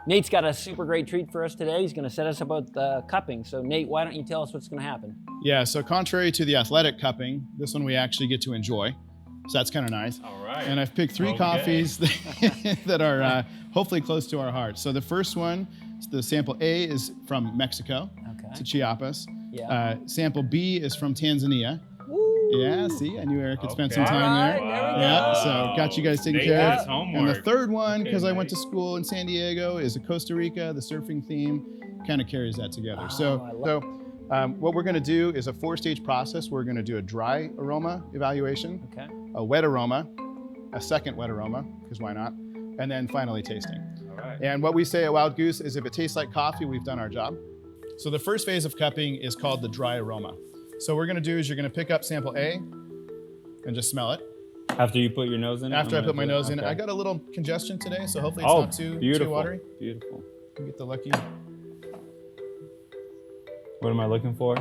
Nate's got a super great treat for us today. He's going to set us up with cupping. So Nate, why don't you tell us what's going to happen? Yeah, so contrary to the athletic cupping, this one we actually get to enjoy. So that's kind of nice. All right. And I've picked three coffees that are hopefully close to our hearts. So the first one, the sample A, is from Mexico. Okay. It's Chiapas. Yeah. Sample B is from Tanzania. Woo. Yeah, see, I knew Eric had spent some All time right, there. there we go. Yeah, so got you guys taken Nate care did of. his homework. And the third one, because Okay, I went to Nate. school in San Diego, is a Costa Rica. The surfing theme kind of carries that together. What we're going to do is a 4-stage process. We're going to do a dry aroma evaluation, Okay. a wet aroma, a second wet aroma, because why not? And then finally tasting. All right. And what we say at Wild Goose is if it tastes like coffee, we've done our job. So the first phase of cupping is called the dry aroma. So what we're going to do is you're going to pick up sample A and just smell it. After you put your nose in it? After I put my nose in it, Okay. I got a little congestion today, so hopefully it's not too beautiful. watery. Beautiful. You get the lucky, What am I looking for?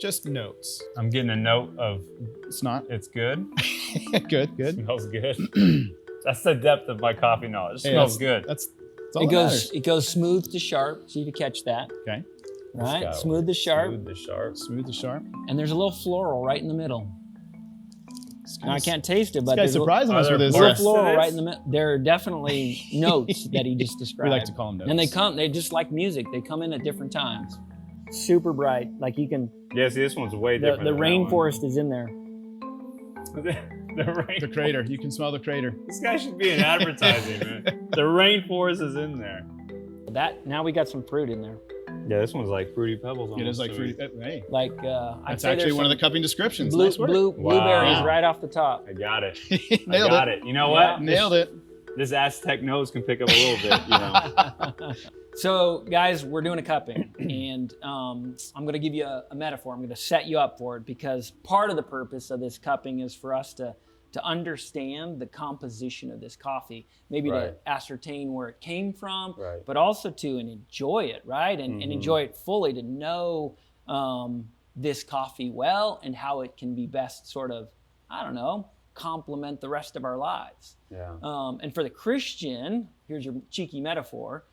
just notes. I'm getting a note of It's not it's good. good. Smells good. That's the depth of my coffee knowledge. It Hey, smells good. That's all that matters. It goes smooth to sharp. See if you catch that. Okay. Right? Go. Smooth to sharp. Smooth to sharp. Smooth to sharp. And there's a little floral right in the middle. Now, I can't taste it, but This guy's there's a surprising us Are with there his. little parts to floral this? right in the middle. There are definitely notes that he just We described. like to call them notes. And they just like music. They come in at different times. Super bright. Like you can, Yeah, see, this one's way the different. than that rainforest is in there. one. the rain. The crater. You can smell the crater. This guy should be in advertising, man. The rainforest is in there. Now we got some fruit in there. Yeah, this one's like fruity pebbles. It is almost like to fruity. me. Hey, Like that's actually one of the cupping descriptions. blue, Nice work. blueberries Wow. right off the top. I got it. Nailed I got it. You know what? Yeah. Nailed it. This Aztec nose can pick up a little bit, you know. So, guys, we're doing a cupping, and I'm going to give you a metaphor. I'm going to set you up for it because part of the purpose of this cupping is for us to understand the composition of this coffee, maybe Right. to ascertain where it came from, Right. but also to enjoy it, right? And enjoy it fully, to know this coffee well and how it can be best sort of, I don't know, complement the rest of our lives. Yeah. And for the Christian, here's your cheeky metaphor,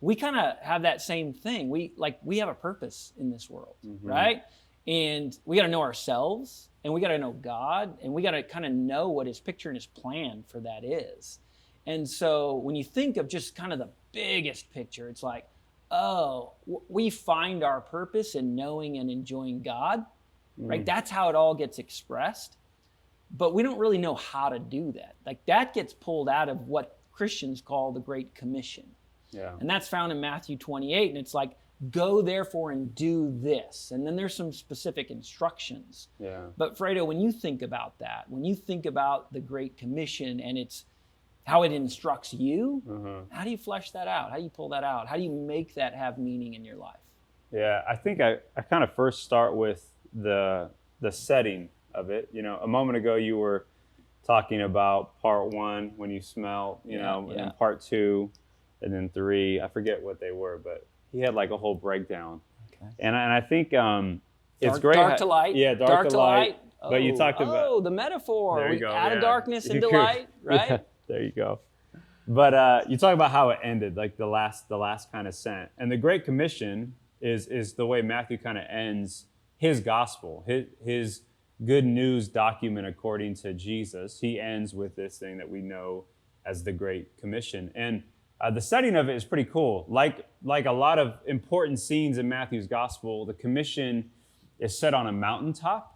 we kind of have that same thing. We have a purpose in this world, right? And we got to know ourselves, and we got to know God, and we got to kind of know what his picture and his plan for that is. And so when you think of just kind of the biggest picture, it's like, we find our purpose in knowing and enjoying God, right? That's how it all gets expressed. But we don't really know how to do that. Like that gets pulled out of what Christians call the Great Commission. Yeah. And that's found in Matthew 28. And it's like, go therefore and do this. And then there's some specific instructions. Yeah. But Fredo, when you think about that, when you think about the Great Commission and it's how it instructs you, how do you flesh that out? How do you pull that out? How do you make that have meaning in your life? Yeah, I think I kind of first start with the setting of it. You know, a moment ago you were talking about part 1 when you smell, and then part 2, and then 3. I forget what they were, but he had like a whole breakdown. Okay. And I think it's great. Dark to light. Yeah, dark to light. But you talked about the metaphor. There you We go, out of yeah. darkness You into could- light, right? Yeah, there you go. But you talk about how it ended, like the last kind of sent. And the Great Commission is the way Matthew kind of ends his gospel, his good news document according to Jesus. He ends with this thing that we know as the Great Commission. And the setting of it is pretty cool. Like a lot of important scenes in Matthew's gospel, the commission is set on a mountaintop.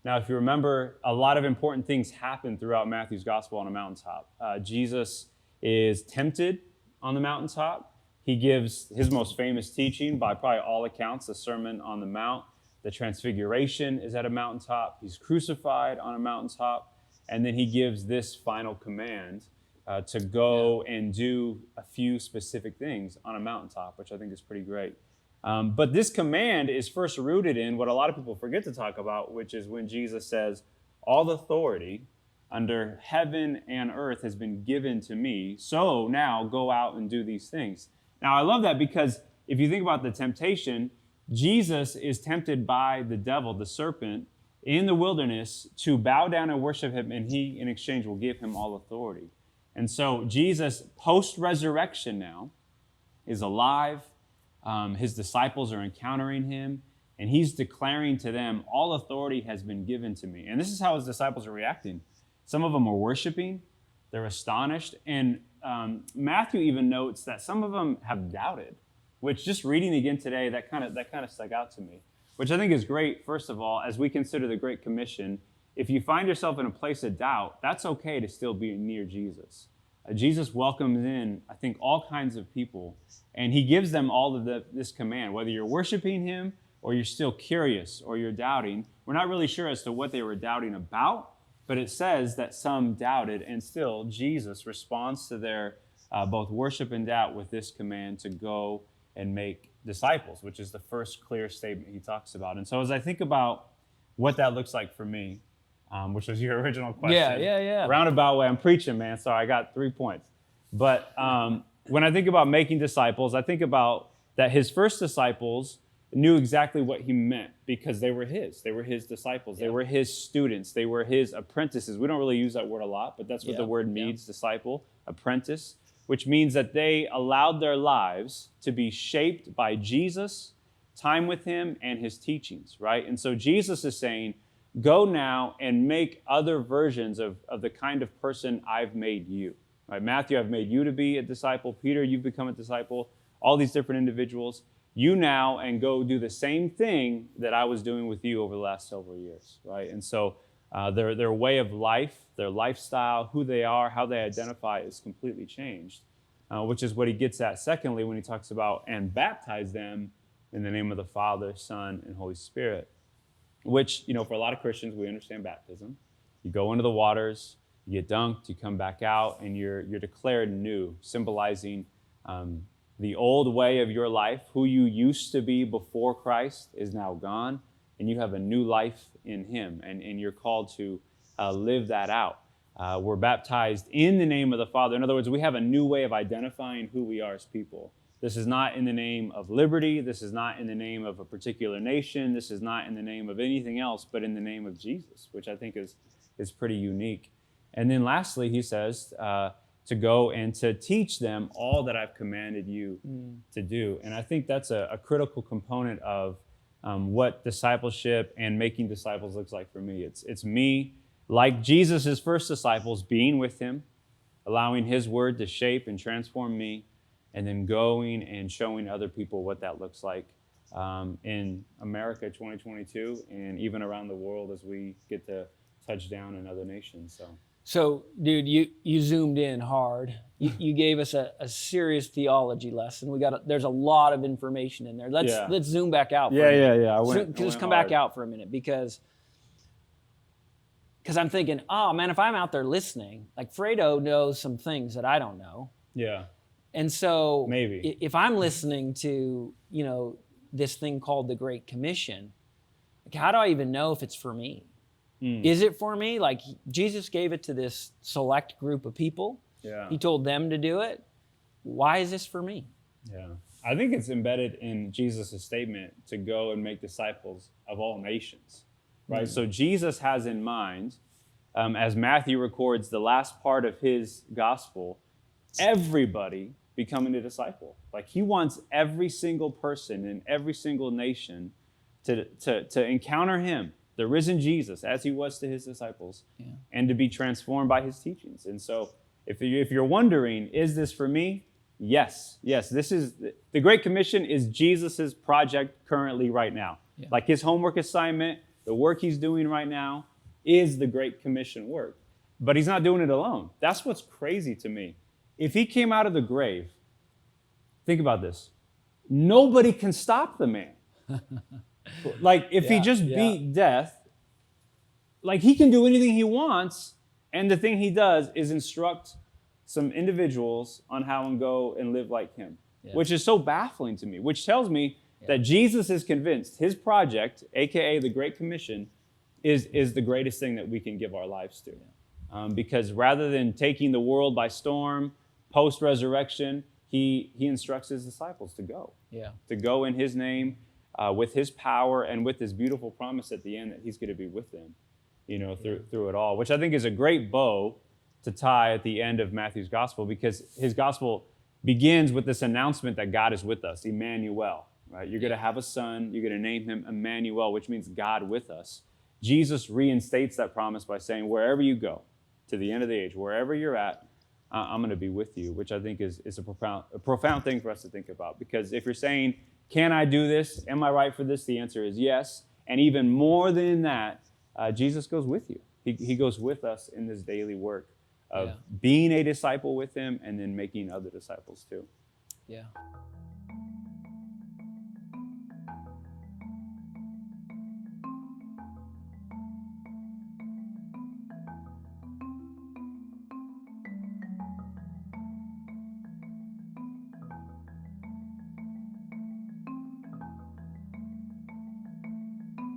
Now, if you remember, a lot of important things happen throughout Matthew's gospel on a mountaintop. Jesus is tempted on the mountaintop. He gives his most famous teaching, by probably all accounts, the Sermon on the Mount. The Transfiguration is at a mountaintop. He's crucified on a mountaintop. And then he gives this final command to go and do a few specific things on a mountaintop, which I think is pretty great. But this command is first rooted in what a lot of people forget to talk about, which is when Jesus says, all authority under heaven and earth has been given to me, so now go out and do these things. Now, I love that because if you think about the temptation, Jesus is tempted by the devil, the serpent, in the wilderness to bow down and worship him, and he, in exchange, will give him all authority. And so Jesus, post-resurrection now, is alive. His disciples are encountering him, and he's declaring to them, all authority has been given to me. And this is how his disciples are reacting. Some of them are worshiping. They're astonished. And Matthew even notes that some of them have doubted, which just reading again today, that kind of stuck out to me, which I think is great, first of all, as we consider the Great Commission. If you find yourself in a place of doubt, that's okay to still be near Jesus. Jesus welcomes in, I think, all kinds of people, and he gives them all of this command. Whether you're worshiping him or you're still curious or you're doubting, we're not really sure as to what they were doubting about, but it says that some doubted, and still Jesus responds to their both worship and doubt with this command to go and make disciples, which is the first clear statement he talks about. And so as I think about what that looks like for me, which was your original question. Yeah. Roundabout way. I'm preaching, man. So I got 3 points. But when I think about making disciples, I think about that his first disciples knew exactly what he meant because they were his. They were his disciples. They were his students. They were his apprentices. We don't really use that word a lot, but that's what the word means, disciple, apprentice, which means that they allowed their lives to be shaped by Jesus, time with him, and his teachings, right? And so Jesus is saying, go now and make other versions of the kind of person I've made you. Right? Matthew, I've made you to be a disciple. Peter, you've become a disciple. All these different individuals. You now and go do the same thing that I was doing with you over the last several years. Right? And so their way of life, their lifestyle, who they are, how they identify is completely changed, which is what he gets at secondly when he talks about and baptize them in the name of the Father, Son, and Holy Spirit. Which, for a lot of Christians, we understand baptism. You go into the waters, you get dunked, you come back out, and you're declared new, symbolizing the old way of your life. Who you used to be before Christ is now gone, and you have a new life in him, and you're called to live that out. We're baptized in the name of the Father. In other words, we have a new way of identifying who we are as people. This is not in the name of liberty. This is not in the name of a particular nation. This is not in the name of anything else, but in the name of Jesus, which I think is pretty unique. And then lastly, he says to go and to teach them all that I've commanded you to do. And I think that's a critical component of what discipleship and making disciples looks like for me. It's me, like Jesus' first disciples, being with him, allowing his word to shape and transform me, and then going and showing other people what that looks like in America 2022 and even around the world as we get to touch down in other nations. So dude, you zoomed in hard. You gave us a serious theology lesson. There's a lot of information in there. Let's zoom back out. For a minute. Yeah. Just come back out for a minute because I'm thinking, oh man, if I'm out there listening, like Fredo knows some things that I don't know. Yeah. And so maybe if I'm listening to, this thing called the Great Commission, like how do I even know if it's for me? Is it for me? Like Jesus gave it to this select group of people. Yeah. He told them to do it. Why is this for me? Yeah. I think it's embedded in Jesus' statement to go and make disciples of all nations, right? So Jesus has in mind, as Matthew records the last part of his gospel, everybody becoming a disciple. Like he wants every single person in every single nation to encounter him, the risen Jesus, as he was to his disciples, and to be transformed by his teachings. And so if you're wondering, is this for me? Yes. This is the Great Commission is Jesus's project currently right now. Yeah. Like his homework assignment, the work he's doing right now is the Great Commission work. But he's not doing it alone. That's what's crazy to me. If he came out of the grave, think about this. Nobody can stop the man. Like if he just beat death, like he can do anything he wants, and the thing he does is instruct some individuals on how to go and live like him, which is so baffling to me, which tells me that Jesus is convinced his project, aka the Great Commission, is the greatest thing that we can give our lives to. Because rather than taking the world by storm, post-resurrection, he instructs his disciples to go. To go in his name, with his power, and with this beautiful promise at the end that he's going to be with them, through it all, which I think is a great bow to tie at the end of Matthew's gospel, because his gospel begins with this announcement that God is with us, Emmanuel, right? You're going to have a son. You're going to name him Emmanuel, which means God with us. Jesus reinstates that promise by saying, wherever you go, to the end of the age, wherever you're at, I'm going to be with you, which I think is a profound thing for us to think about. Because if you're saying, can I do this? Am I right for this? The answer is yes. And even more than that, Jesus goes with you. He goes with us in this daily work of being a disciple with him and then making other disciples too. Yeah.